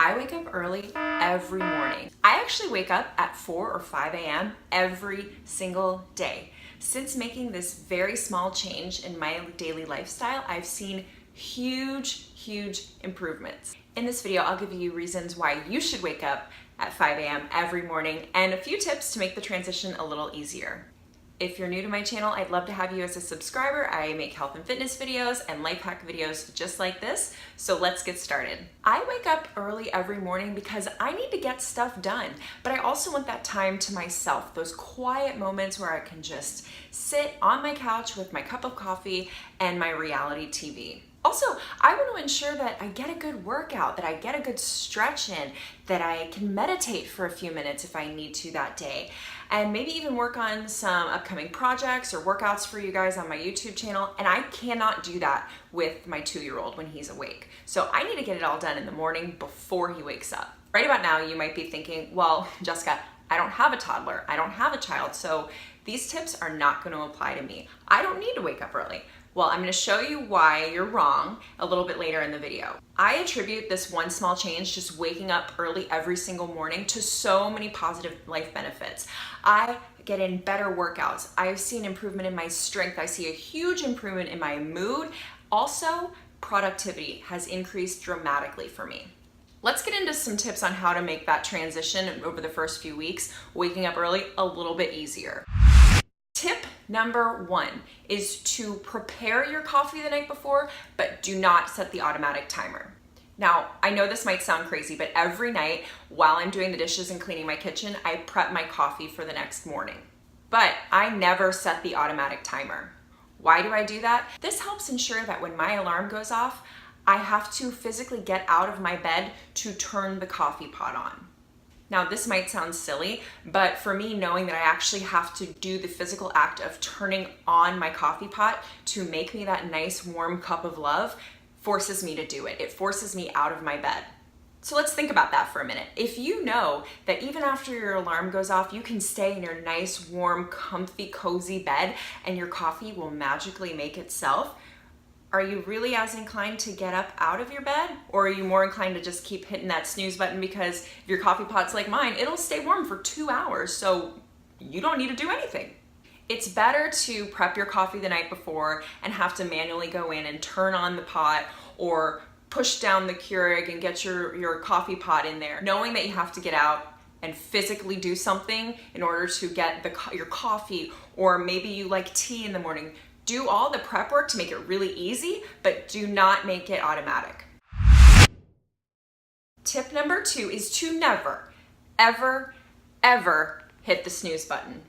I wake up early every morning. I actually wake up at 4 or 5 a.m. every single day. Since making this very small change in my daily lifestyle, I've seen huge improvements. In this video, I'll give you reasons why you should wake up at 5 a.m. every morning and a few tips to make the transition a little easier. If you're new to my channel, I'd love to have you as a subscriber. I make health and fitness videos and life hack videos just like this, so let's get started. I wake up early every morning because I need to get stuff done, but I also want that time to myself, those quiet moments where I can just sit on my couch with my cup of coffee and my reality TV. Also, I want to ensure that I get a good workout, that I get a good stretch in, that I can meditate for a few minutes if I need to that day, and maybe even work on some upcoming projects or workouts for you guys on my YouTube channel. And I cannot do that with my 2-year-old when he's awake. So I need to get it all done in the morning before he wakes up. Right about now, you might be thinking, well, Jessica, I don't have a toddler, I don't have a child, so these tips are not going to apply to me. I don't need to wake up early. Well, I'm going to show you why you're wrong a little bit later in the video. I attribute this one small change, just waking up early every single morning, to so many positive life benefits. I get in better workouts. I've seen improvement in my strength. I see a huge improvement in my mood. Also, productivity has increased dramatically for me. Let's get into some tips on how to make that transition over the first few weeks, waking up early, a little bit easier. Tip number 1 is to prepare your coffee the night before, but do not set the automatic timer. Now, I know this might sound crazy, but every night while I'm doing the dishes and cleaning my kitchen, I prep my coffee for the next morning. But I never set the automatic timer. Why do I do that? This helps ensure that when my alarm goes off, I have to physically get out of my bed to turn the coffee pot on. Now, this might sound silly, but for me, knowing that I actually have to do the physical act of turning on my coffee pot to make me that nice warm cup of love forces me to do it. It forces me out of my bed. So let's think about that for a minute. If you know that even after your alarm goes off, you can stay in your nice, warm, comfy, cozy bed and your coffee will magically make itself, are you really as inclined to get up out of your bed? Or are you more inclined to just keep hitting that snooze button because if your coffee pot's like mine, it'll stay warm for 2 hours, so you don't need to do anything. It's better to prep your coffee the night before and have to manually go in and turn on the pot or push down the Keurig and get your coffee pot in there, knowing that you have to get out and physically do something in order to get your coffee, or maybe you like tea in the morning. Do all the prep work to make it really easy, but do not make it automatic. Tip number 2 is to never, ever hit the snooze button.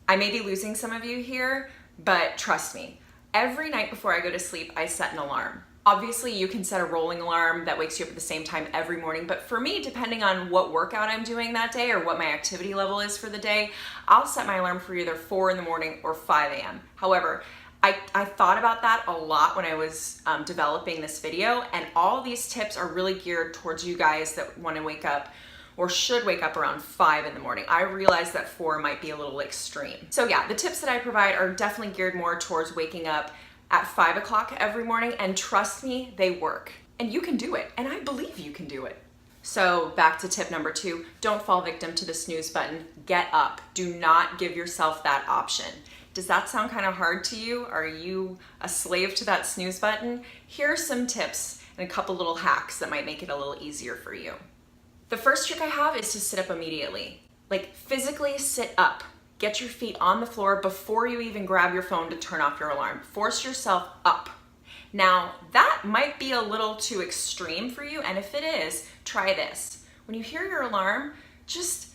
I may be losing some of you here, but trust me, every night before I go to sleep, I set an alarm. Obviously, you can set a rolling alarm that wakes you up at the same time every morning, but for me, depending on what workout I'm doing that day or what my activity level is for the day, I'll set my alarm for either 4 in the morning or 5 a.m. However, I thought about that a lot when I was developing this video, and all these tips are really geared towards you guys that want to wake up or should wake up around 5 in the morning. I realize that 4 might be a little extreme. So yeah, the tips that I provide are definitely geared more towards waking up at 5 o'clock every morning, and trust me, they work. And you can do it, and I believe you can do it. So back to tip number 2, don't fall victim to the snooze button. Get up. Do not give yourself that option. Does that sound kind of hard to you? Are you a slave to that snooze button? Here are some tips and a couple little hacks that might make it a little easier for you. The first trick I have is to sit up immediately. Like, physically sit up. Get your feet on the floor before you even grab your phone to turn off your alarm. Force yourself up. Now, that might be a little too extreme for you, and if it is, try this. When you hear your alarm, just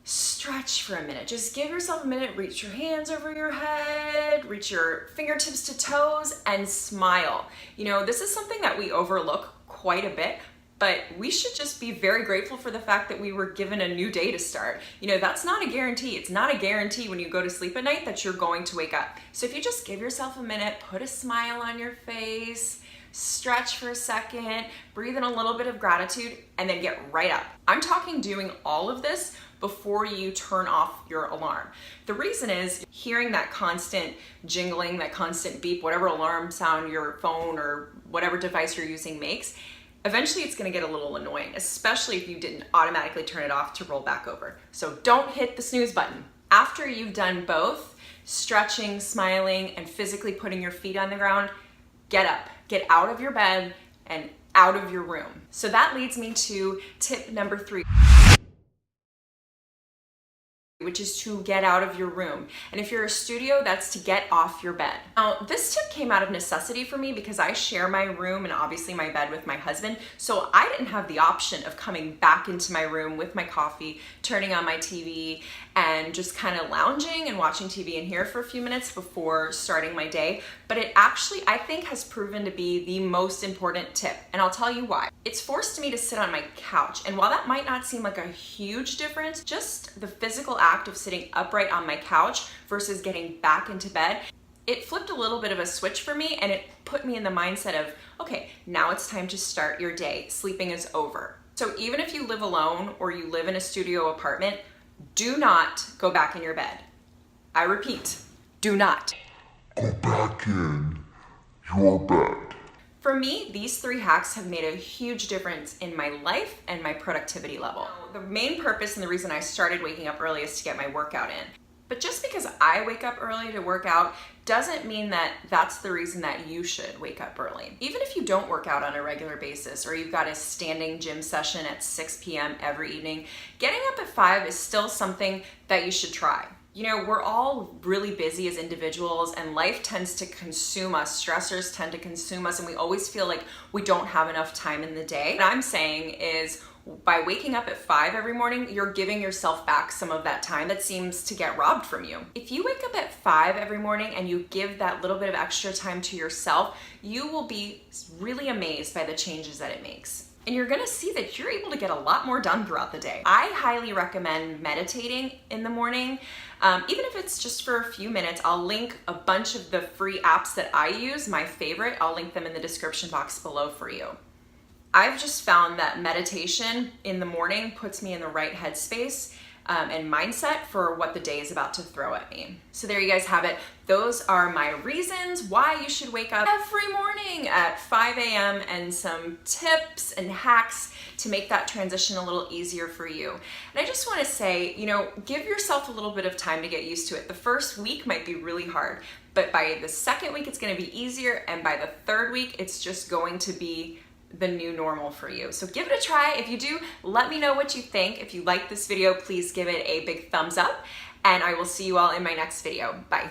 stretch for a minute. Just give yourself a minute, reach your hands over your head, reach your fingertips to toes, and smile. You know, this is something that we overlook quite a bit, but we should just be very grateful for the fact that we were given a new day to start. You know, that's not a guarantee. It's not a guarantee when you go to sleep at night that you're going to wake up. So if you just give yourself a minute, put a smile on your face, stretch for a second, breathe in a little bit of gratitude, and then get right up. I'm talking doing all of this before you turn off your alarm. The reason is hearing that constant jingling, that constant beep, whatever alarm sound your phone or whatever device you're using makes, eventually it's gonna get a little annoying, especially if you didn't automatically turn it off to roll back over. So don't hit the snooze button. After you've done both, stretching, smiling, and physically putting your feet on the ground, get up, get out of your bed and out of your room. So that leads me to tip number 3, which is to get out of your room. And if you're a studio, that's to get off your bed. Now, this tip came out of necessity for me because I share my room and obviously my bed with my husband. So I didn't have the option of coming back into my room with my coffee, turning on my TV, and just kind of lounging and watching TV in here for a few minutes before starting my day. But it actually, I think, has proven to be the most important tip. And I'll tell you why. It's forced me to sit on my couch. And while that might not seem like a huge difference, just the physical act of sitting upright on my couch versus getting back into bed, it flipped a little bit of a switch for me, and it put me in the mindset of, okay, now it's time to start your day. Sleeping is over. So even if you live alone or you live in a studio apartment, do not go back in your bed. I repeat, do not go back in your bed. For me, these 3 hacks have made a huge difference in my life and my productivity level. The main purpose and the reason I started waking up early is to get my workout in. But just because I wake up early to work out doesn't mean that that's the reason that you should wake up early. Even if you don't work out on a regular basis or you've got a standing gym session at 6 p.m. every evening, getting up at 5 is still something that you should try. You know, we're all really busy as individuals and life tends to consume us. Stressors tend to consume us and we always feel like we don't have enough time in the day. What I'm saying is by waking up at 5 every morning, you're giving yourself back some of that time that seems to get robbed from you. If you wake up at 5 every morning and you give that little bit of extra time to yourself, you will be really amazed by the changes that it makes. And you're gonna see that you're able to get a lot more done throughout the day. I highly recommend meditating in the morning. Even if it's just for a few minutes, I'll link a bunch of the free apps that I use, my favorite. I'll link them in the description box below for you. I've just found that meditation in the morning puts me in the right headspace and mindset for what the day is about to throw at me. So there you guys have it. Those are my reasons why you should wake up every morning at 5 a.m. and some tips and hacks to make that transition a little easier for you. And I just want to say, you know, give yourself a little bit of time to get used to it. The first week might be really hard, but by the second week, it's going to be easier. And by the third week, it's just going to be the new normal for you. So give it a try. If you do, let me know what you think. If you like this video, please give it a big thumbs up, and I will see you all in my next video. Bye.